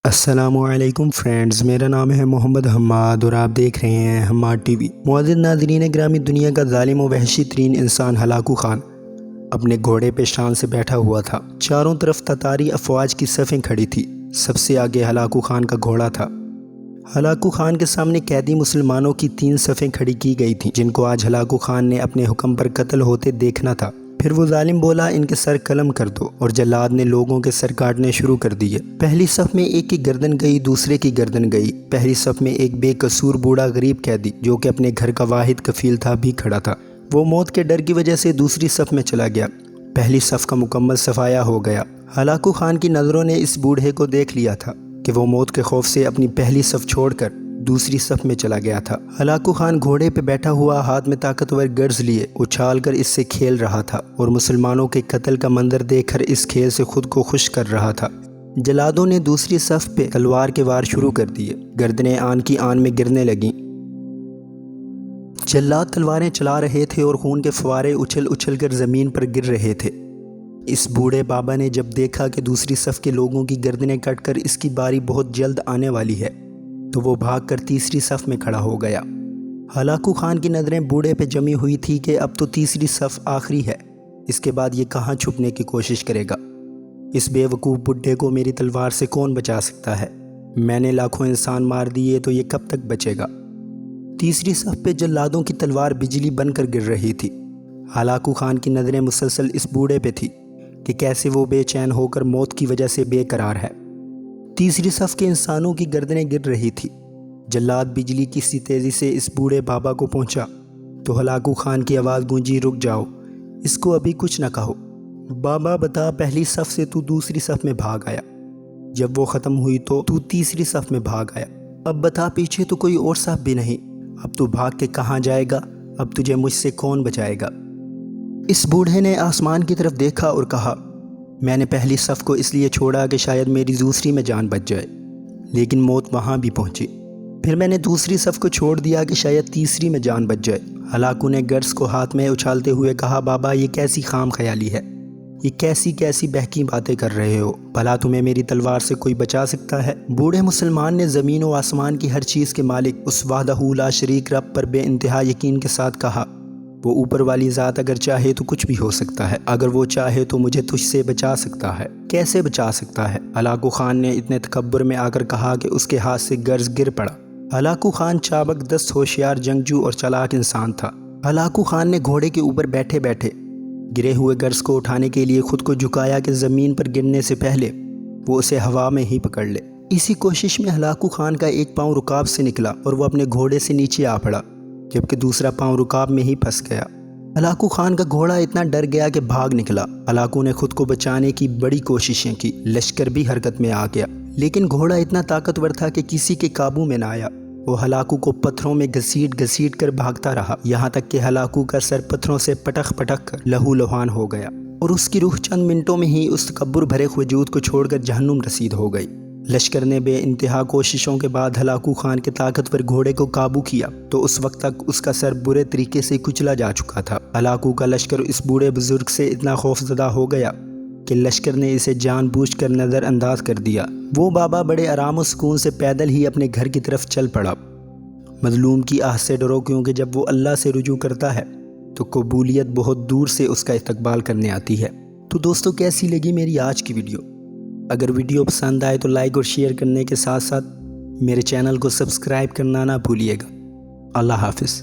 السلام علیکم فرینڈز، میرا نام ہے محمد حماد اور آپ دیکھ رہے ہیں حماد ٹی وی۔ معزز ناظرین گرامی، دنیا کا ظالم و وحشی ترین انسان ہلاکو خان اپنے گھوڑے پہ شان سے بیٹھا ہوا تھا۔ چاروں طرف تتاری افواج کی صفیں کھڑی تھی۔ سب سے آگے ہلاکو خان کا گھوڑا تھا۔ ہلاکو خان کے سامنے قیدی مسلمانوں کی 3 صفیں کھڑی کی گئی تھیں، جن کو آج ہلاکو خان نے اپنے حکم پر قتل ہوتے دیکھنا تھا۔ پھر وہ ظالم بولا، ان کے سر قلم کر دو، اور جلاد نے لوگوں کے سر کاٹنے شروع کر دیے۔ پہلی صف میں ایک کی گردن گئی، دوسرے کی گردن گئی۔ پہلی صف میں ایک بے قصور بوڑھا غریب قیدی، جو کہ اپنے گھر کا واحد کفیل تھا، بھی کھڑا تھا۔ وہ موت کے ڈر کی وجہ سے دوسری صف میں چلا گیا۔ پہلی صف کا مکمل صفایا ہو گیا۔ ہلاکو خان کی نظروں نے اس بوڑھے کو دیکھ لیا تھا کہ وہ موت کے خوف سے اپنی پہلی صف چھوڑ کر دوسری صف میں چلا گیا تھا۔ ہلاکو خان گھوڑے پہ بیٹھا ہوا، ہاتھ میں طاقتور گرز لیے اچھال کر اس سے کھیل رہا تھا، اور مسلمانوں کے قتل کا منظر دیکھ کر اس کھیل سے خود کو خوش کر رہا تھا۔ جلادوں نے دوسری صف پہ تلوار کے وار شروع کر دیے۔ گردنیں آن کی آن میں گرنے لگیں۔ جلاد تلواریں چلا رہے تھے اور خون کے فوارے اچھل اچھل کر زمین پر گر رہے تھے۔ اس بوڑھے بابا نے جب دیکھا کہ دوسری صف کے لوگوں کی گردنیں کٹ کر اس کی باری بہت جلد آنے والی ہے، تو وہ بھاگ کر تیسری صف میں کھڑا ہو گیا۔ ہلاکو خان کی نظریں بوڑھے پہ جمی ہوئی تھی کہ اب تو تیسری صف آخری ہے، اس کے بعد یہ کہاں چھپنے کی کوشش کرے گا؟ اس بے وقوف بڈھے کو میری تلوار سے کون بچا سکتا ہے؟ میں نے لاکھوں انسان مار دیے تو یہ کب تک بچے گا؟ تیسری صف پہ جلادوں کی تلوار بجلی بن کر گر رہی تھی۔ ہلاکو خان کی نظریں مسلسل اس بوڑھے پہ تھی کہ کیسے وہ بے چین ہو کر موت کی وجہ سے بے قرار ہے۔ تیسری صف کے انسانوں کی گردنیں گر رہی تھی۔ جلاد بجلی کی سی تیزی سے اس بوڑھے بابا کو پہنچا تو ہلاکو خان کی آواز گونجی، رک جاؤ، اس کو ابھی کچھ نہ کہو۔ بابا بتا، پہلی صف سے تو دوسری صف میں بھاگ آیا، جب وہ ختم ہوئی تو تیسری صف میں بھاگ آیا۔ اب بتا، پیچھے تو کوئی اور صف بھی نہیں، اب تو بھاگ کے کہاں جائے گا؟ اب تجھے مجھ سے کون بچائے گا؟ اس بوڑھے نے آسمان کی طرف دیکھا اور کہا، میں نے پہلی صف کو اس لیے چھوڑا کہ شاید میری دوسری میں جان بچ جائے، لیکن موت وہاں بھی پہنچی۔ پھر میں نے دوسری صف کو چھوڑ دیا کہ شاید تیسری میں جان بچ جائے۔ ہلاکو نے گرز کو ہاتھ میں اچھالتے ہوئے کہا، بابا یہ کیسی خام خیالی ہے؟ یہ کیسی بہکی باتیں کر رہے ہو؟ بھلا تمہیں میری تلوار سے کوئی بچا سکتا ہے؟ بوڑھے مسلمان نے زمین و آسمان کی ہر چیز کے مالک اس وحدہ لا شریک رب پر بے انتہا یقین کے ساتھ کہا، وہ اوپر والی ذات اگر چاہے تو کچھ بھی ہو سکتا ہے، اگر وہ چاہے تو مجھے تجھ سے بچا سکتا ہے۔ کیسے بچا سکتا ہے؟ ہلاکو خان نے اتنے تکبر میں آ کر کہا کہ اس کے ہاتھ سے گرز گر پڑا۔ ہلاکو خان چابک دست، ہوشیار جنگجو اور چالاک انسان تھا۔ ہلاکو خان نے گھوڑے کے اوپر بیٹھے بیٹھے گرے ہوئے گرز کو اٹھانے کے لیے خود کو جھکایا کہ زمین پر گرنے سے پہلے وہ اسے ہوا میں ہی پکڑ لے۔ اسی کوشش میں ہلاکو خان کا ایک پاؤں رکاب سے نکلا اور وہ اپنے گھوڑے سے نیچے آ پڑا، جبکہ دوسرا پاؤں رکاب میں ہی پھنس گیا۔ ہلاکو خان کا گھوڑا اتنا ڈر گیا کہ بھاگ نکلا۔ ہلاکو نے خود کو بچانے کی بڑی کوششیں کی، لشکر بھی حرکت میں آ گیا، لیکن گھوڑا اتنا طاقتور تھا کہ کسی کے قابو میں نہ آیا۔ وہ ہلاکو کو پتھروں میں گھسیٹ گھسیٹ کر بھاگتا رہا، یہاں تک کہ ہلاکو کا سر پتھروں سے پٹک پٹک کر لہو لہان ہو گیا، اور اس کی روح چند منٹوں میں ہی اس تکبر بھرے وجود کو چھوڑ کر جہنم رسید ہو گئی۔ لشکر نے بے انتہا کوششوں کے بعد ہلاکو خان کے طاقتور گھوڑے کو قابو کیا تو اس وقت تک اس کا سر برے طریقے سے کچلا جا چکا تھا۔ ہلاکو کا لشکر اس بوڑھے بزرگ سے اتنا خوف زدہ ہو گیا کہ لشکر نے اسے جان بوجھ کر نظر انداز کر دیا۔ وہ بابا بڑے آرام و سکون سے پیدل ہی اپنے گھر کی طرف چل پڑا۔ مظلوم کی آہ سے ڈرو، کیونکہ جب وہ اللہ سے رجوع کرتا ہے تو قبولیت بہت دور سے اس کا استقبال کرنے آتی ہے۔ تو دوستو، کیسی لگی میری آج کی ویڈیو؟ اگر ویڈیو پسند آئے تو لائک اور شیئر کرنے کے ساتھ ساتھ میرے چینل کو سبسکرائب کرنا نہ بھولیے گا۔ اللہ حافظ۔